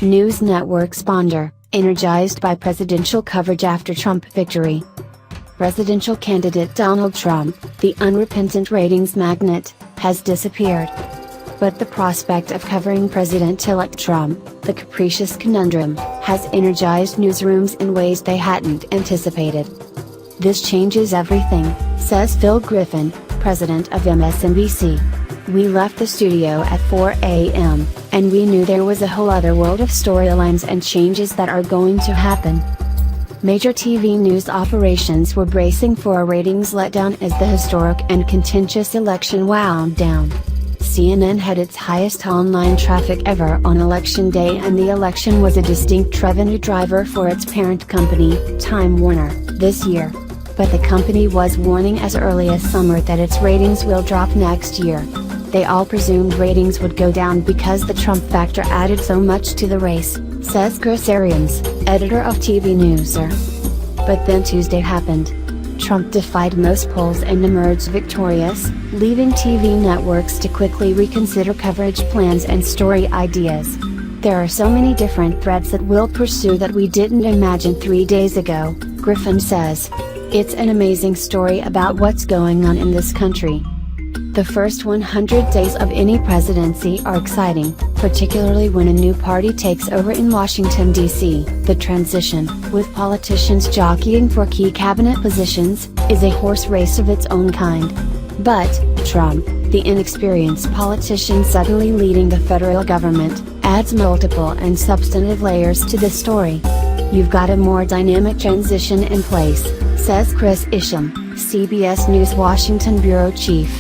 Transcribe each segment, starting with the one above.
News network sponsor, energized by presidential coverage after Trump victory. Presidential candidate Donald Trump, the unrepentant ratings magnate, has disappeared. But the prospect of covering President-elect Trump, the capricious conundrum, has energized newsrooms in ways they hadn't anticipated. This changes everything, says Phil Griffin, president of MSNBC. We left the studio at 4 a.m., and we knew there was a whole other world of storylines and changes that are going to happen. Major TV news operations were bracing for a ratings letdown as the historic and contentious election wound down. CNN had its highest online traffic ever on Election Day, and the election was a distinct revenue driver for its parent company, Time Warner, this year. But the company was warning as early as summer that its ratings will drop next year. They all presumed ratings would go down because the Trump factor added so much to the race, says Chris Arians, editor of TV Newser. But then Tuesday happened. Trump defied most polls and emerged victorious, leaving TV networks to quickly reconsider coverage plans and story ideas. There are so many different threads that we'll pursue that we didn't imagine 3 days ago, Griffin says. It's an amazing story about what's going on in this country. The first 100 days of any presidency are exciting, particularly when a new party takes over in Washington, D.C. The transition, with politicians jockeying for key cabinet positions, is a horse race of its own kind. But, Trump, the inexperienced politician suddenly leading the federal government, adds multiple and substantive layers to the story. You've got a more dynamic transition in place, says Chris Isham, CBS News Washington bureau chief.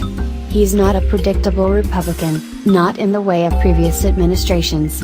He's not a predictable Republican, not in the way of previous administrations.